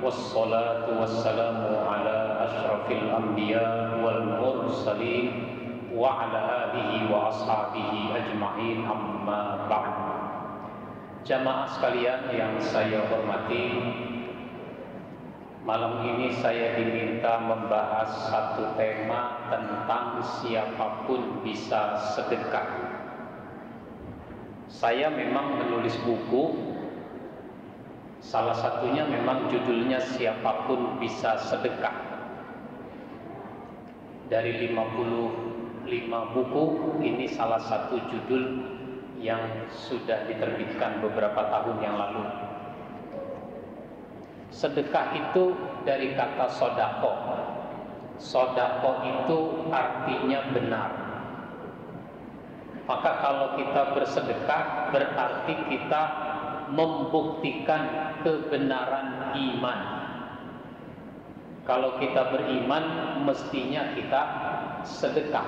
wassalatu wassalamu ala asyrafil anbiya wal mursalin wa ala alihi wa ashabihi ajma'in, amma ba'd. Jamaah sekalian yang saya hormati, malam ini saya diminta membahas satu tema tentang siapapun bisa sedekah. Saya memang menulis buku, salah satunya memang judulnya Siapapun Bisa Sedekah. Dari 55 buku, ini salah satu judul yang sudah diterbitkan beberapa tahun yang lalu. Sedekah itu dari kata sodako. Sodako itu artinya benar. Maka kalau kita bersedekah berarti kita membuktikan kebenaran iman. Kalau kita beriman, mestinya kita sedekah.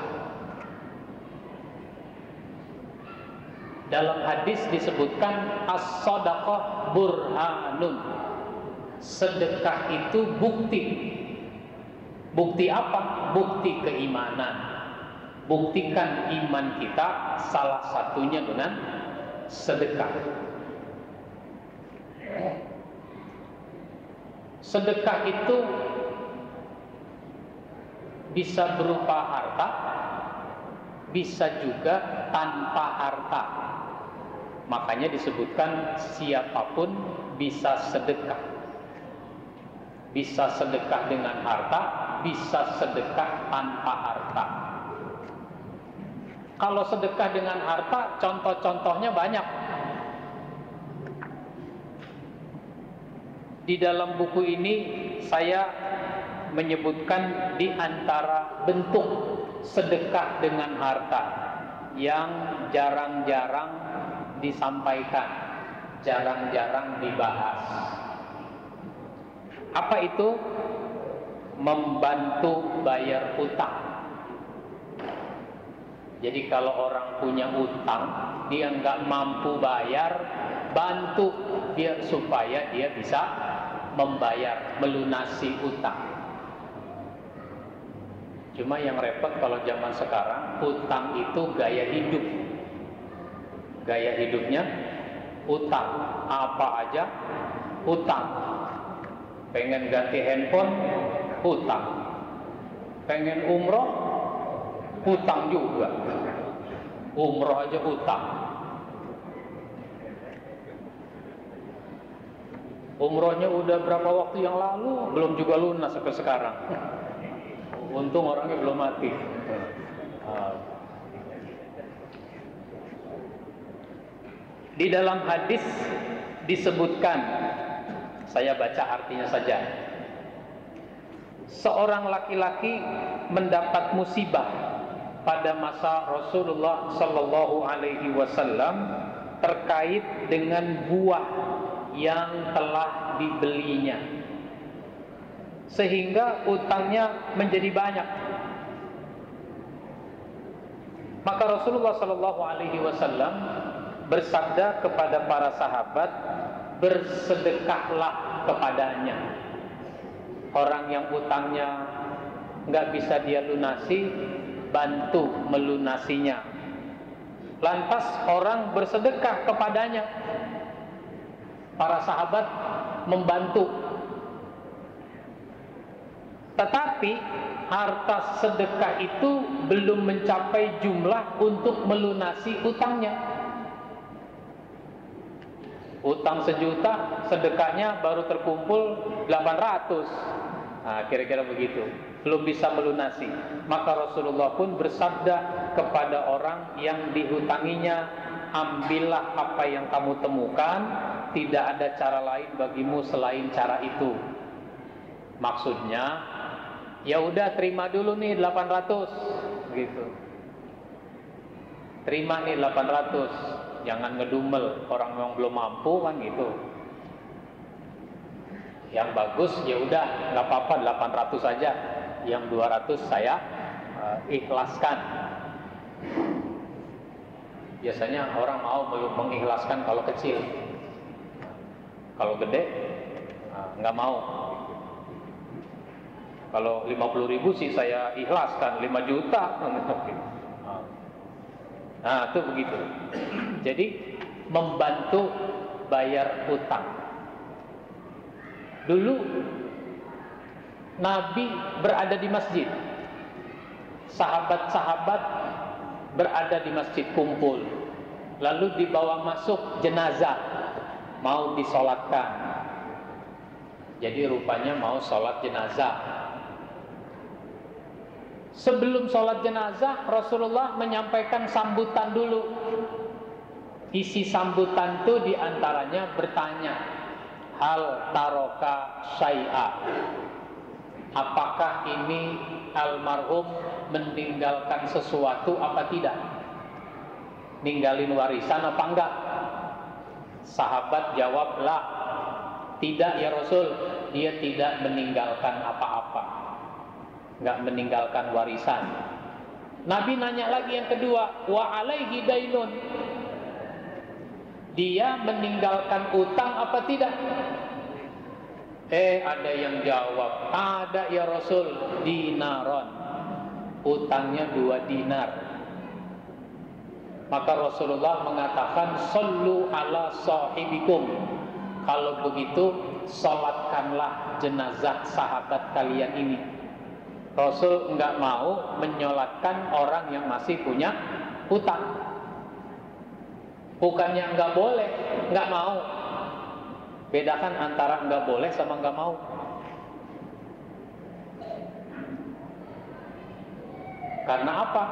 Dalam hadis disebutkan as-sadaqah burhanun. Sedekah itu bukti. Bukti apa? Bukti keimanan. Buktikan iman kita, salah satunya dengan sedekah. Sedekah itu bisa berupa harta, bisa juga tanpa harta. Makanya disebutkan siapapun bisa sedekah. Bisa sedekah dengan harta, bisa sedekah tanpa harta. Kalau sedekah dengan harta, contoh-contohnya banyak. Di dalam buku ini saya menyebutkan di antara bentuk sedekah dengan harta yang jarang-jarang disampaikan, jarang-jarang dibahas. Apa itu? Membantu bayar utang. Jadi kalau orang punya utang, dia nggak mampu bayar, bantu dia supaya dia bisa membayar, melunasi utang. Cuma yang repot kalau zaman sekarang, utang itu gaya hidup. Gaya hidupnya utang, apa aja utang. Pengen ganti handphone, utang. Pengen umroh, utang juga. Umroh aja utang. Umrohnya udah berapa waktu yang lalu, belum juga lunas sampai sekarang. Untung orangnya belum mati. Di dalam hadis disebutkan, saya baca artinya saja. Seorang laki-laki mendapat musibah pada masa Rasulullah Sallallahu Alaihi Wasallam terkait dengan buah yang telah dibelinya, sehingga utangnya menjadi banyak. Maka Rasulullah Sallallahu Alaihi Wasallam bersabda kepada para sahabat, bersedekahlah kepadanya. Orang yang utangnya nggak bisa dia lunasi, bantu melunasinya. Lantas orang bersedekah kepadanya. Para sahabat membantu. Tetapi harta sedekah itu belum mencapai jumlah untuk melunasi utangnya. Utang 1 juta, sedekahnya baru terkumpul 800. Nah, kira-kira begitu, belum bisa melunasi. Maka Rasulullah pun bersabda kepada orang yang dihutanginya, ambillah apa yang kamu temukan, tidak ada cara lain bagimu selain cara itu. Maksudnya, ya udah terima dulu nih 800, gitu. Terima nih 800, jangan ngedumel, orang yang belum mampu kan gitu. Yang bagus ya udah nggak apa-apa 800 saja, yang 200 saya ikhlaskan. Biasanya orang mau mengikhlaskan kalau kecil, kalau gede nggak mau. Kalau 50.000 sih saya ikhlaskan, 5 juta. Nah, itu begitu. Jadi membantu bayar utang. Dulu Nabi berada di masjid, sahabat-sahabat berada di masjid kumpul, lalu dibawa masuk jenazah, mau disolatkan. Jadi rupanya mau sholat jenazah. Sebelum sholat jenazah, Rasulullah menyampaikan sambutan dulu. Isi sambutan itu diantaranya bertanya, hal taroka syai'a, apakah ini almarhum meninggalkan sesuatu apa tidak? Ninggalin warisan apa enggak? Sahabat jawab, lah, tidak ya Rasul, dia tidak meninggalkan apa-apa, enggak meninggalkan warisan. Nabi nanya lagi yang kedua, wa alaihi dainun, dia meninggalkan utang apa tidak? Ada yang jawab, ada ya Rasul, dinaron, utangnya 2 dinar. Maka Rasulullah mengatakan, sallu ala sahibikum, kalau begitu salatkanlah jenazah sahabat kalian ini. Rasul enggak mau menyolatkan orang yang masih punya utang. Bukannya enggak boleh, enggak mau. Bedakan antara enggak boleh sama enggak mau. Karena apa?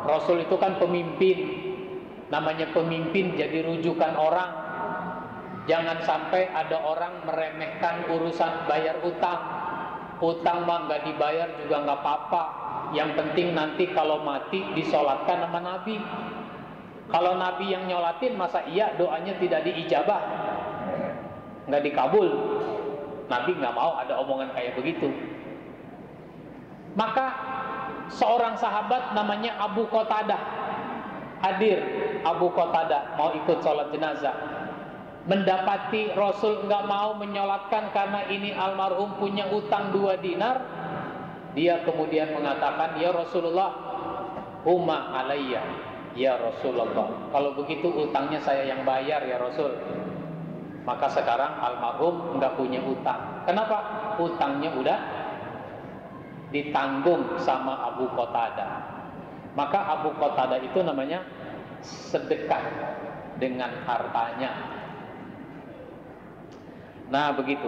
Rasul itu kan pemimpin. Namanya pemimpin jadi rujukan orang. Jangan sampai ada orang meremehkan urusan bayar utang. Utang mah nggak dibayar juga nggak apa-apa. Yang penting nanti kalau mati disolatkan sama Nabi. Kalau Nabi yang nyolatin, masa iya doanya tidak diijabah, nggak dikabul? Nabi nggak mau ada omongan kayak begitu. Maka seorang sahabat namanya Abu Qatadah hadir. Abu Qatadah mau ikut sholat jenazah, mendapati Rasul nggak mau menyolatkan karena ini almarhum punya utang 2 dinar. Dia kemudian mengatakan, ya Rasulullah, huma alayya, ya Rasulullah, kalau begitu utangnya saya yang bayar ya Rasul. Maka sekarang almarhum nggak punya utang. Kenapa? Utangnya udah ditanggung sama Abu Qatadah. Maka Abu Qatadah itu namanya sedekah dengan hartanya. Nah begitu.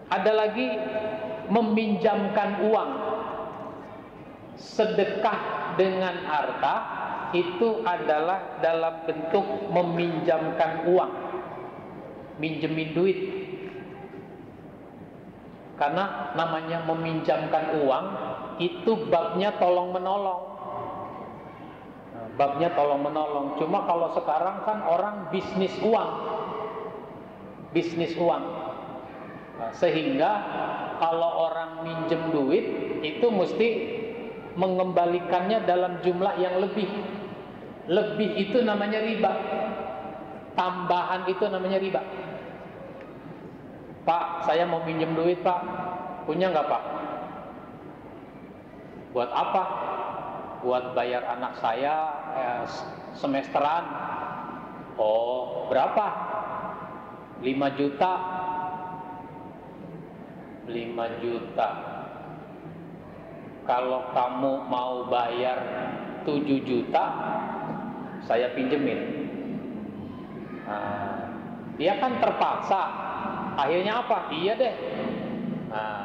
Ada lagi meminjamkan uang. Sedekah dengan harta itu adalah dalam bentuk meminjamkan uang, minjemin duit. Karena namanya meminjamkan uang itu babnya tolong menolong. Babnya tolong menolong. Cuma kalau sekarang kan orang bisnis uang. Bisnis uang. Sehingga kalau orang minjem duit itu mesti mengembalikannya dalam jumlah yang lebih. Lebih itu namanya riba. Tambahan itu namanya riba. Pak, saya mau minjem duit Pak. Punya nggak Pak? Buat apa? Buat bayar anak saya semesteran. Oh, berapa? 5 juta. 5 juta. Kalau kamu mau bayar 7 juta, saya pinjemin. Nah, dia kan terpaksa. Akhirnya apa? Iya deh. Nah,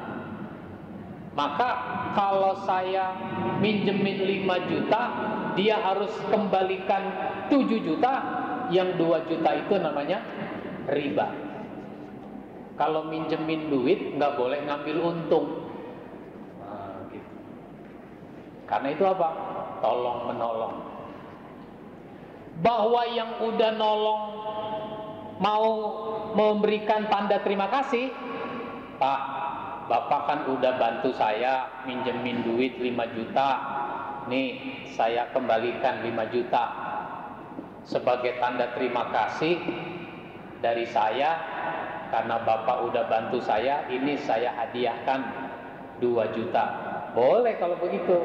maka kalau saya minjemin 5 juta, dia harus kembalikan 7 juta, yang 2 juta itu namanya riba. Kalau minjemin duit nggak boleh ngambil untung. Nah, gitu. Karena itu apa? Tolong menolong. Bahwa yang udah nolong mau memberikan tanda terima kasih, Pak, Bapak kan udah bantu saya minjemin duit 5 juta. Nih, saya kembalikan 5 juta sebagai tanda terima kasih dari saya. karena bapak udah bantu saya, ini saya hadiahkan 2 juta. Boleh kalau begitu,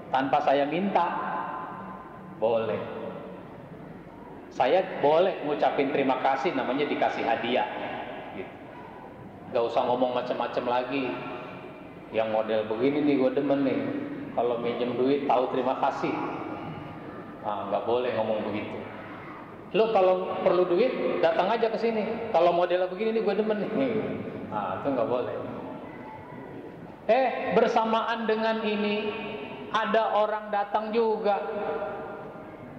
tanpa saya minta, boleh. Saya boleh ngucapin terima kasih, namanya dikasih hadiah gitu. Gak usah ngomong macam-macam lagi. Yang model begini nih gue demen nih, kalau minjem duit tahu terima kasih. Gak boleh ngomong begitu. Lo kalau perlu duit datang aja ke sini. Kalau modelnya begini nih gue demen nih. Itu nggak boleh. Bersamaan dengan ini ada orang datang juga.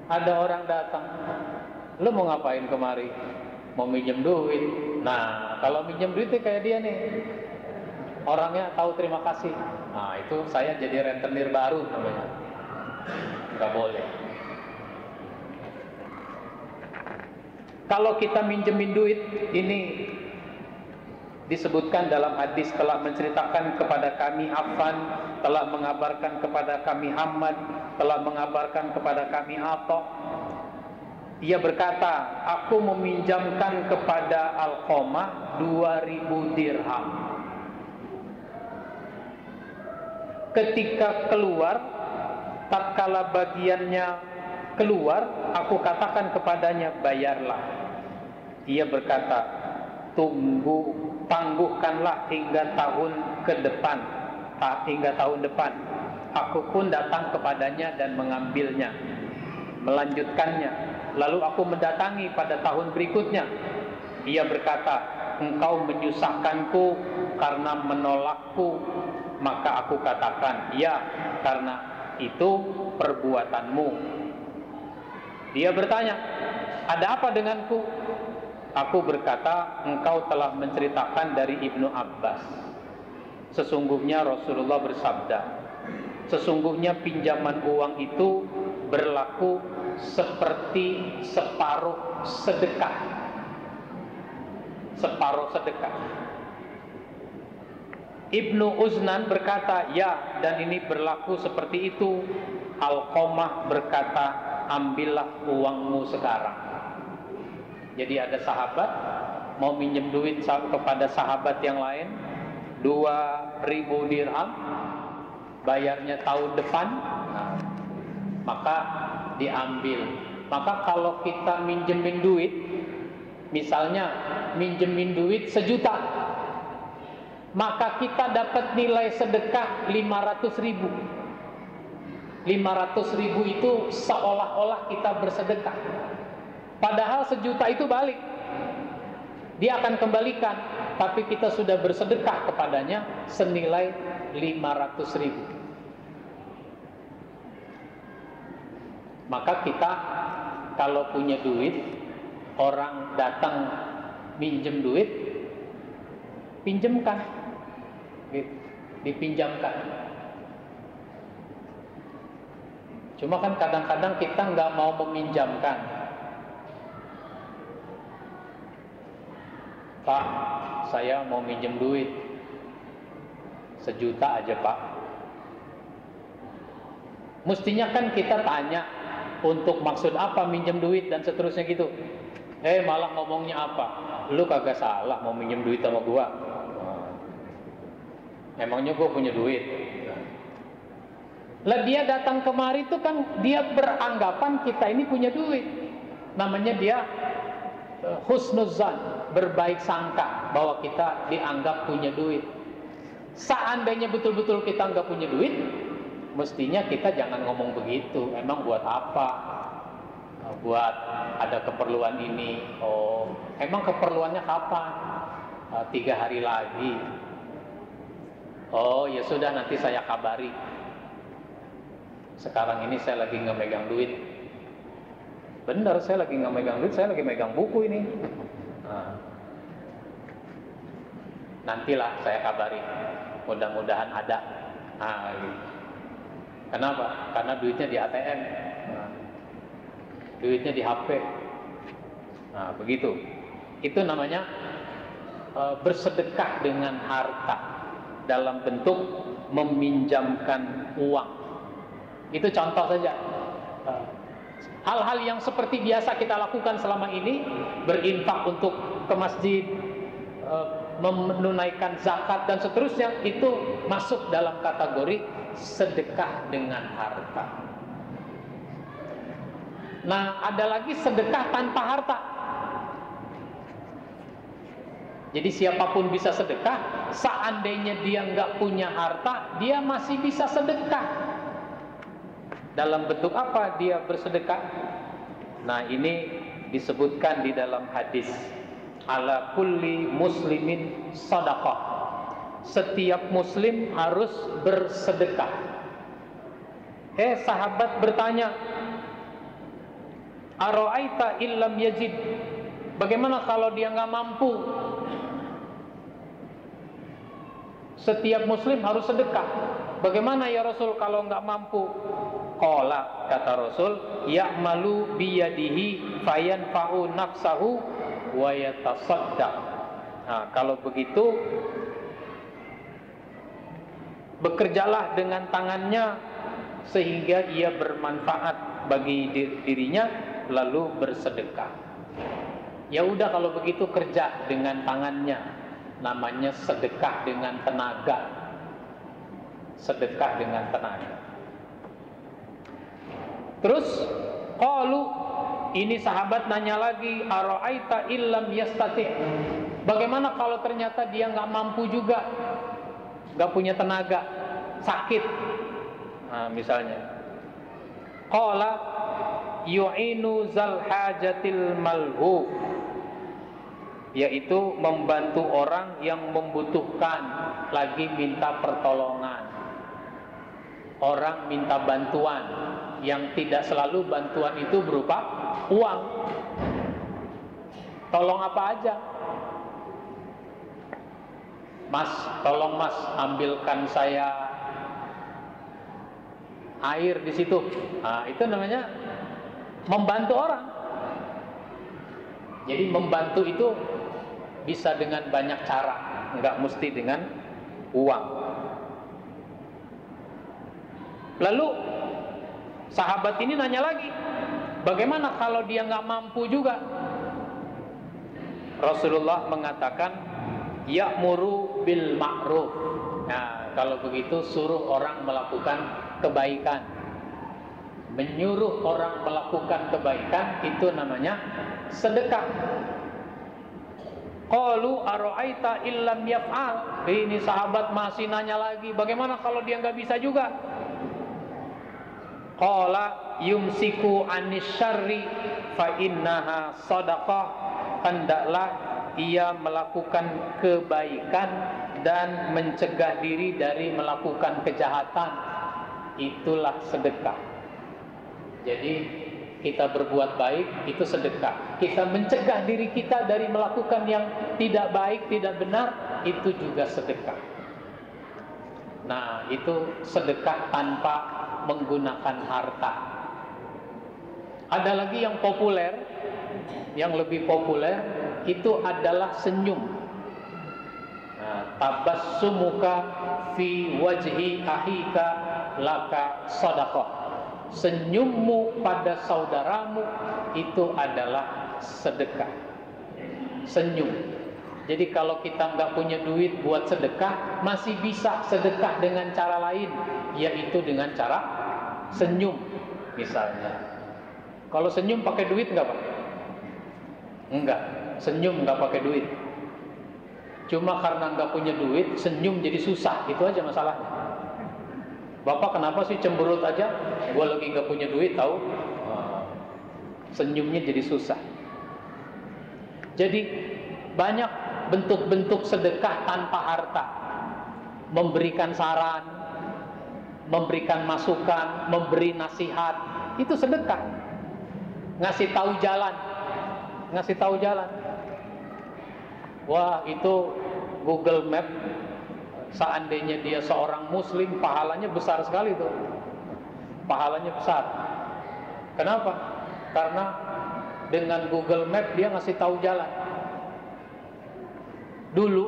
Ada orang datang. Lo mau ngapain kemari? Mau minjem duit. Nah, kalau minjem duit kayak dia nih. Orangnya tahu terima kasih. Itu saya jadi rentenir baru namanya. Nggak boleh. Kalau kita minjemin duit, ini disebutkan dalam hadis, telah menceritakan kepada kami Affan, telah mengabarkan kepada kami Hamad, telah mengabarkan kepada kami Atha. Ia berkata, aku meminjamkan kepada Alqamah 2000 dirham. Ketika keluar, tatkala bagiannya keluar, aku katakan kepadanya, bayarlah. Ia berkata, tangguhkanlah hingga tahun ke depan, hingga tahun depan. Aku pun datang kepadanya dan mengambilnya, melanjutkannya. Lalu aku mendatangi pada tahun berikutnya. Ia berkata, engkau menyusahkanku karena menolakku. Maka aku katakan, ya, karena itu perbuatanmu. Dia bertanya, ada apa denganku? Aku berkata, engkau telah menceritakan dari Ibnu Abbas. Sesungguhnya Rasulullah bersabda, sesungguhnya pinjaman uang itu berlaku seperti separuh sedekah. Separuh sedekah. Ibnu Uznan berkata, ya, dan ini berlaku seperti itu. Alqamah berkata, ambillah uangmu sekarang. Jadi ada sahabat mau minjem duit kepada sahabat yang lain, 2000 dirham, bayarnya tahun depan, maka diambil. Maka kalau kita minjemin duit, misalnya minjemin duit 1 juta, maka kita dapat nilai sedekah 500.000. 500.000 itu seolah-olah kita bersedekah. Padahal 1 juta itu balik, dia akan kembalikan, tapi kita sudah bersedekah kepadanya senilai 500.000. Maka kita kalau punya duit, orang datang minjem duit, pinjemkan, dipinjamkan. Cuma kan kadang-kadang kita nggak mau meminjamkan. Pak, saya mau minjem duit 1 juta aja, Pak. Mestinya kan kita tanya untuk maksud apa minjem duit dan seterusnya gitu. Malah ngomongnya apa? Lu kagak salah mau minjem duit sama gua. Emangnya gua punya duit? Lah dia datang kemari itu kan dia beranggapan kita ini punya duit. Namanya dia husnuzan, berbaik sangka bahwa kita dianggap punya duit. Seandainya betul-betul kita nggak punya duit, mestinya kita jangan ngomong begitu. Emang buat apa? Buat ada keperluan ini. Oh, emang keperluannya kapan? 3 hari lagi. Oh, ya sudah, nanti saya kabari. Sekarang ini saya lagi nggak megang duit. Benar, saya lagi nggak megang duit, saya lagi megang buku ini. Nantilah saya kabari, mudah-mudahan ada. Gitu. Kenapa? Karena duitnya di ATM, duitnya di HP. Begitu. Itu namanya bersedekah dengan harta dalam bentuk meminjamkan uang. Itu contoh saja. Hal-hal yang seperti biasa kita lakukan selama ini, berinfak untuk ke masjid, menunaikan zakat dan seterusnya, itu masuk dalam kategori sedekah dengan harta. Nah, ada lagi sedekah tanpa harta. Jadi siapapun bisa sedekah, seandainya dia nggak punya harta, dia masih bisa sedekah. Dalam bentuk apa dia bersedekah? Nah, ini disebutkan di dalam hadis, ala kulli muslimin sadaqah. Setiap muslim harus bersedekah. Sahabat bertanya, ara'aita illam yajid, bagaimana kalau dia nggak mampu? Setiap muslim harus sedekah. Bagaimana ya Rasul kalau nggak mampu? Qala, kata Rasul, ya'malu biyadihi fayanfa'u nafsahu wa yatasaddaq. Nah, kalau begitu, bekerjalah dengan tangannya sehingga ia bermanfaat bagi dirinya, lalu bersedekah. Ya udah, kalau begitu kerja dengan tangannya, namanya sedekah dengan tenaga. Sedekah dengan tenaga. Terus qalu, ini sahabat nanya lagi, ara'aita illam yastati', bagaimana kalau ternyata dia nggak mampu juga, nggak punya tenaga, sakit, nah, misalnya. Qala yu'inu zal hajatil malhu, yaitu membantu orang yang membutuhkan, lagi minta pertolongan. Orang minta bantuan, yang tidak selalu bantuan itu berupa uang. Tolong apa aja? Mas, tolong mas, ambilkan saya air di situ. Nah, itu namanya membantu orang. Jadi membantu itu bisa dengan banyak cara, nggak mesti dengan uang. Lalu sahabat ini nanya lagi, bagaimana kalau dia nggak mampu juga? Rasulullah mengatakan, ya'muru bil ma'ruf. Nah, kalau begitu suruh orang melakukan kebaikan. Menyuruh orang melakukan kebaikan, itu namanya sedekah. Qalu ara'aita illam yaf'al. Ini sahabat masih nanya lagi, bagaimana kalau dia nggak bisa juga? Qala yumsiku anis syarri fa innaha sadaqah. Hendaklah ia melakukan kebaikan dan mencegah diri dari melakukan kejahatan. Itulah sedekah. Jadi kita berbuat baik, itu sedekah. Kita mencegah diri kita dari melakukan yang tidak baik, tidak benar, itu juga sedekah. Nah, itu sedekah tanpa menggunakan harta. Ada lagi yang populer, yang lebih populer, itu adalah senyum. Nah, tabassumuka fi wajhi akhika laka sadaqah. Senyummu pada saudaramu itu adalah sedekah. Senyum. Jadi kalau kita nggak punya duit buat sedekah, masih bisa sedekah dengan cara lain, yaitu dengan cara senyum, misalnya. Kalau senyum pakai duit nggak Pak? Enggak, senyum nggak pakai duit. Cuma karena nggak punya duit, senyum jadi susah, itu aja masalahnya. Bapak kenapa sih cemberut aja? Gua lagi nggak punya duit, tahu? Senyumnya jadi susah. Jadi banyak bentuk-bentuk sedekah tanpa harta. Memberikan saran, memberikan masukan, memberi nasihat, itu sedekah. Ngasih tahu jalan, ngasih tahu jalan. Wah, itu Google Map, seandainya dia seorang muslim, pahalanya besar sekali tuh. Pahalanya besar. Kenapa? Karena dengan Google Map dia ngasih tahu jalan. Dulu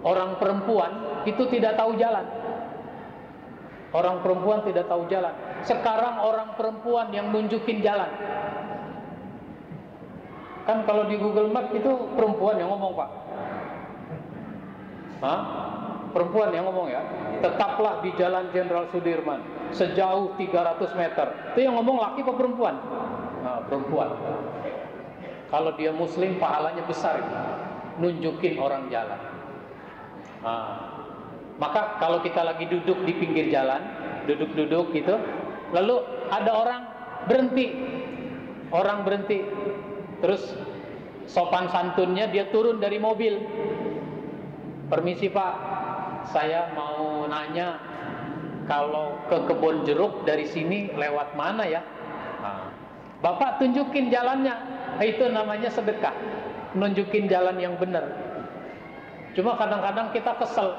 orang perempuan itu tidak tahu jalan. Orang perempuan tidak tahu jalan. Sekarang orang perempuan yang nunjukin jalan. Kan kalau di Google Map itu perempuan yang ngomong Pak. Hah? Perempuan yang ngomong ya. Tetaplah di Jalan Jenderal Sudirman sejauh 300 meter. Itu yang ngomong laki apa perempuan? Nah, perempuan. Kalau dia muslim pahalanya besar itu. Nunjukin orang jalan. Nah, maka kalau kita lagi duduk di pinggir jalan, duduk-duduk gitu, lalu ada orang berhenti, terus sopan santunnya dia turun dari mobil. Permisi Pak, saya mau nanya, kalau ke kebun jeruk dari sini lewat mana ya? Nah, Bapak tunjukin jalannya, itu namanya sedekah, nunjukin jalan yang benar. Cuma kadang-kadang kita kesel,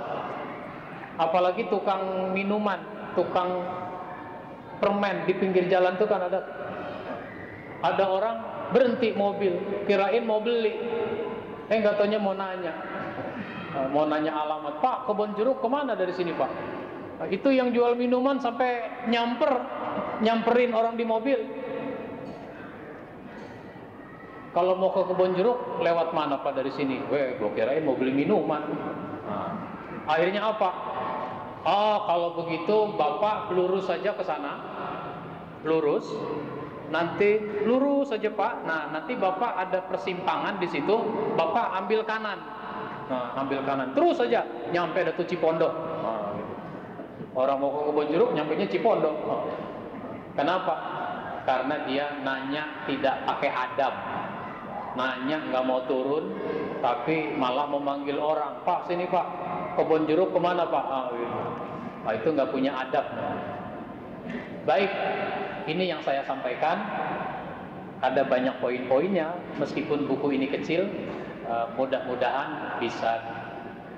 apalagi tukang minuman, tukang permen di pinggir jalan tuh kan ada orang berhenti mobil, kirain mau beli, nggak taunya mau nanya alamat. Pak, kebun jeruk kemana dari sini Pak? Nah, itu yang jual minuman sampai nyamperin orang di mobil. Kalau mau ke kebun jeruk lewat mana Pak dari sini? Gue kirain mau beli minuman. Nah, akhirnya apa? Kalau begitu Bapak lurus saja ke sana, nanti lurus saja Pak. Nah, nanti Bapak ada persimpangan di situ, Bapak ambil kanan. Nah, ambil kanan, terus saja nyampe ada tuh Cipondoh. Nah, gitu. Orang mau ke kebun jeruk, nyampenya Cipondoh. Kenapa? Karena dia nanya tidak pakai adab, nanya nggak mau turun, tapi malah memanggil orang, Pak sini Pak, kebun jeruk kemana Pak? Gitu. Nah, itu nggak punya adab. Baik, ini yang saya sampaikan. Ada banyak poin-poinnya, meskipun buku ini kecil, mudah-mudahan bisa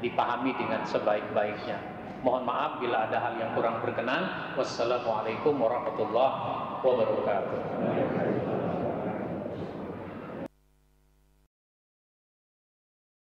dipahami dengan sebaik-baiknya. Mohon maaf bila ada hal yang kurang berkenan. Wassalamualaikum warahmatullahi wabarakatuh.